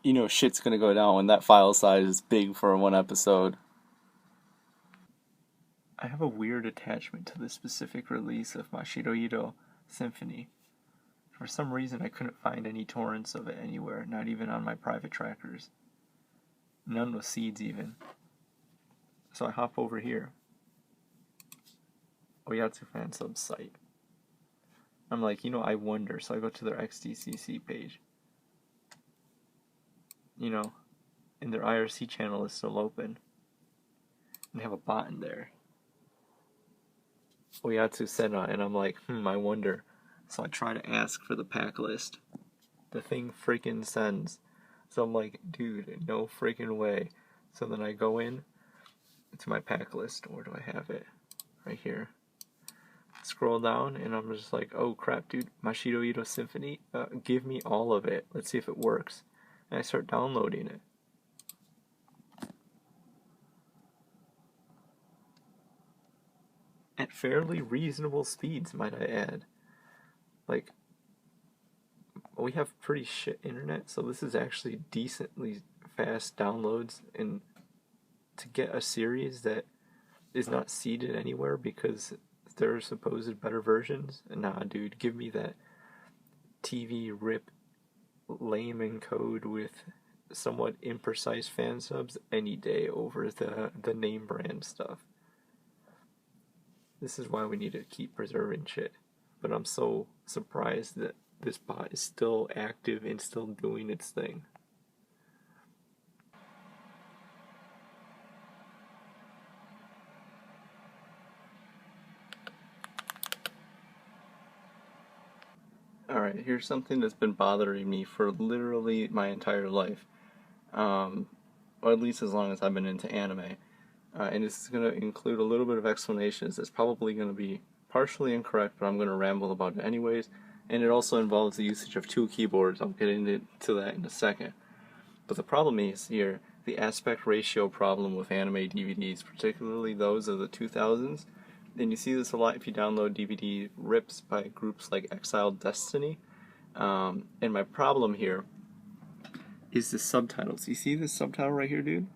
you know shit's gonna go down when that file size is big for one episode. I have a weird attachment to this specific release of Mashirohito Symphony. For some reason, I couldn't find any torrents of it anywhere, not even on my private trackers. None with seeds, even. So I hop over here. Oyatsu fan sub site. I'm like, I wonder. So I go to their XDCC page. And their IRC channel is still open. And they have a bot in there. Oyatsu Senna, and I'm like, I wonder. So I try to ask for the pack list. The thing freaking sends. So I'm like, dude, no freaking way. So then I go in to my pack list. Where do I have it? Right here. Scroll down, and I'm just like, oh crap, dude, Mashirohito Symphony, give me all of it. Let's see if it works. And I start downloading it. At fairly reasonable speeds, might I add. Like, we have pretty shit internet, so this is actually decently fast downloads, and to get a series that is not seeded anywhere because there are supposed better versions, nah, dude, give me that TV rip lame encode with somewhat imprecise fan subs any day over the name brand stuff. This is why we need to keep preserving shit. But I'm so surprised that this bot is still active and still doing its thing. Alright, here's something that's been bothering me for literally my entire life. Or at least as long as I've been into anime. And this is going to include a little bit of explanations. It's probably going to be partially incorrect, but I'm going to ramble about it anyways. And it also involves the usage of two keyboards. I'll get into that in a second. But the problem is here, the aspect ratio problem with anime DVDs, particularly those of the 2000s. And you see this a lot if you download DVD rips by groups like Exiled Destiny. And my problem here is the subtitles. You see this subtitle right here, dude?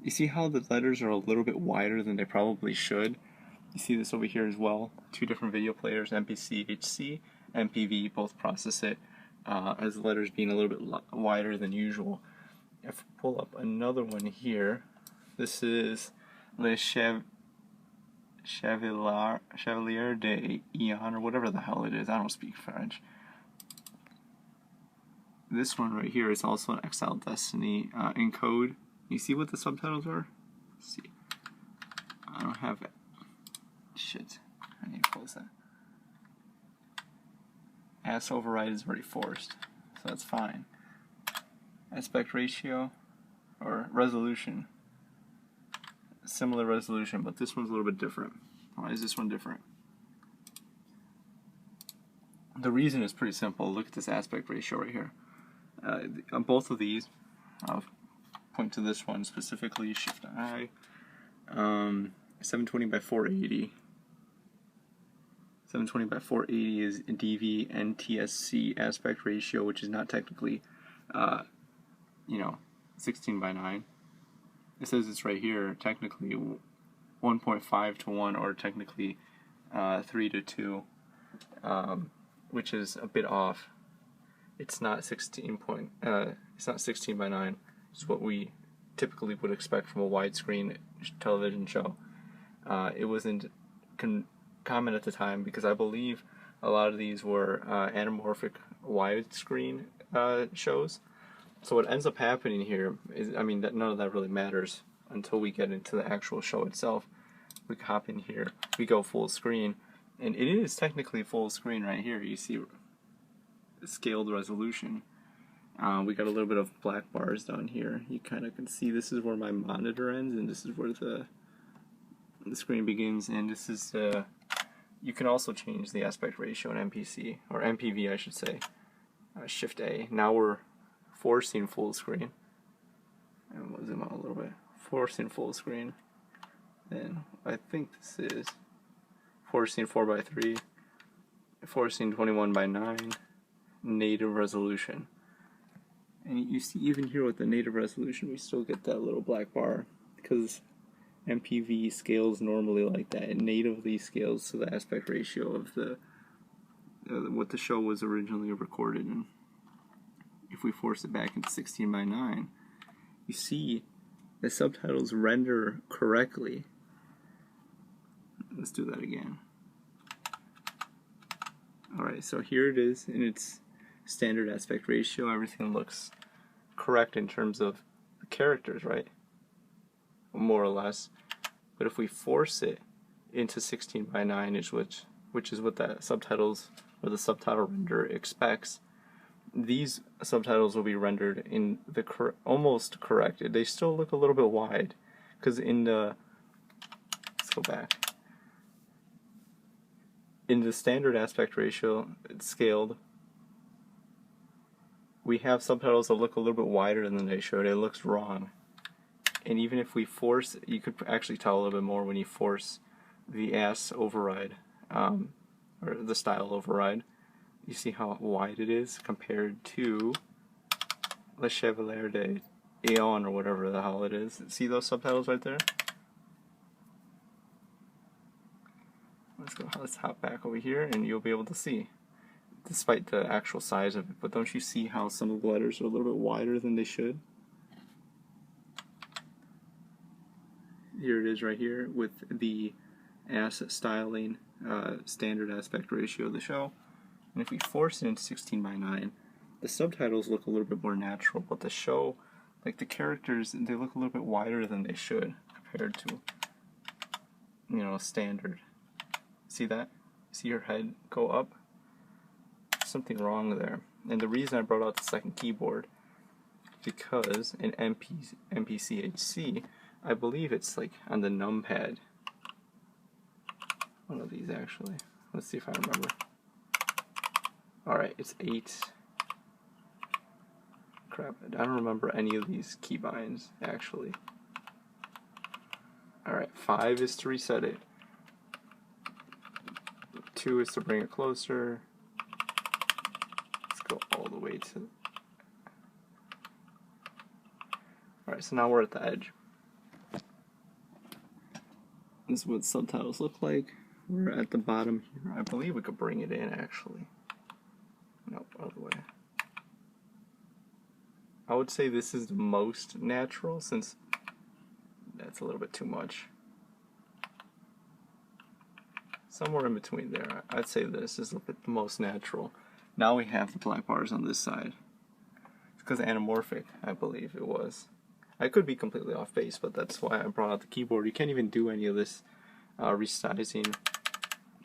You see how the letters are a little bit wider than they probably should? You see this over here as well. Two different video players, MPC, HC, MPV, both process it as the letters being a little bit wider than usual. If we pull up another one here, this is Le Chevalier de Ion, or whatever the hell it is. I don't speak French. This one right here is also an Exiled Destiny encode. You see what the subtitles are? Let's see. I don't have it. Shit. I need to close that. Ass override is already forced, so that's fine. Aspect ratio, or resolution. Similar resolution, but this one's a little bit different. Why is this one different? The reason is pretty simple. Look at this aspect ratio right here. On both of these, I'll point to this one specifically, Shift I, 720 by 480. 720 by 480 is DV NTSC aspect ratio, which is not technically, 16 by 9. It says it's right here, technically 1.5 to 1, or technically 3 to 2, which is a bit off. It's not 16 by 9. It's what we typically would expect from a widescreen television show. It wasn't common at the time because I believe a lot of these were anamorphic widescreen shows. So what ends up happening here is, that none of that really matters until we get into the actual show itself. We hop in here, we go full screen, and it is technically full screen right here. You see scaled resolution. We got a little bit of black bars down here. You kind of can see this is where my monitor ends, and this is where the screen begins, and this is you can also change the aspect ratio in MPC, or MPV I should say. Shift A. Now we're forcing full screen. And we'll zoom out a little bit. Forcing full screen. Then I think this is forcing 4:3, forcing 21:9, native resolution. And you see even here with the native resolution, we still get that little black bar because MPV scales normally like that. It natively scales to the aspect ratio of the what the show was originally recorded in. If we force it back into 16:9, you see the subtitles render correctly. Let's do that again. Alright, so here it is in its standard aspect ratio. Everything looks correct in terms of the characters, right? More or less. But if we force it into 16:9, which is what the subtitles or the subtitle renderer expects, these subtitles will be rendered in the almost corrected. They still look a little bit wide because in the, let's go back. In the standard aspect ratio, it's scaled. We have subtitles that look a little bit wider than they should. It looks wrong. And even if we force, you could actually tell a little bit more when you force the AS override, or the style override. You see how wide it is compared to Le Chevalier de Aeon or whatever the hell it is. See those subtitles right there? Let's hop back over here and you'll be able to see, despite the actual size of it. But don't you see how some of the letters are a little bit wider than they should? Here it is right here with the AS styling standard aspect ratio of the show. And if we force it into 16:9, the subtitles look a little bit more natural, but the show, like the characters, they look a little bit wider than they should compared to, standard. See that? See your head go up? Something wrong there. And the reason I brought out the second keyboard, because in MPCHC, I believe it's like on the numpad. One of these actually. Let's see if I remember. Alright, it's 8. Crap, I don't remember any of these keybinds actually. Alright, 5 is to reset it. 2 is to bring it closer. Let's go all the way to... Alright, so now we're at the edge. This is what subtitles look like. We're at the bottom here. I believe we could bring it in actually. Nope, other way. I would say this is the most natural since that's a little bit too much. Somewhere in between there. I'd say this is a bit the most natural. Now we have the black bars on this side. It's because anamorphic, I believe it was. I could be completely off base, but that's why I brought out the keyboard. You can't even do any of this resizing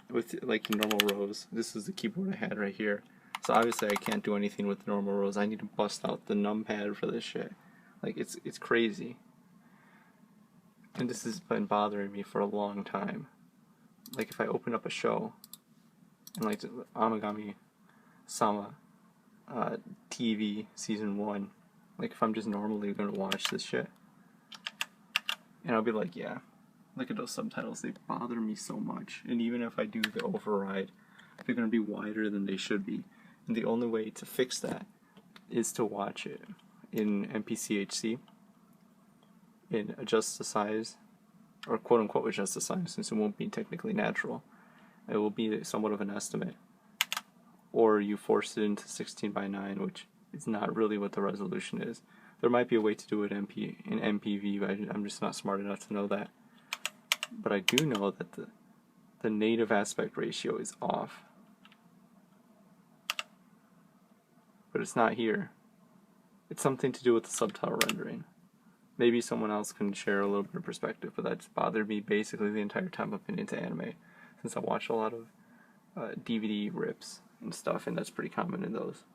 with like the normal rows. This is the keyboard I had right here. So obviously I can't do anything with the normal rows. I need to bust out the numpad for this shit. Like it's crazy. And this has been bothering me for a long time. Like if I open up a show and like Amagami Sama TV season 1, like if I'm just normally gonna watch this shit, and I'll be like, yeah, look at those subtitles, they bother me so much. And even if I do the override, they're gonna be wider than they should be. And the only way to fix that is to watch it in MPCHC and adjust the size, or quote unquote adjust the size, since it won't be technically natural. It will be somewhat of an estimate. Or you force it into 16:9, which is not really what the resolution is. There might be a way to do it in MPV, but I'm just not smart enough to know that. But I do know that the native aspect ratio is off. But it's not here. It's something to do with the subtitle rendering. Maybe someone else can share a little bit of perspective, but that's bothered me basically the entire time I've been into anime, since I watch a lot of DVD rips and stuff, and that's pretty common in those.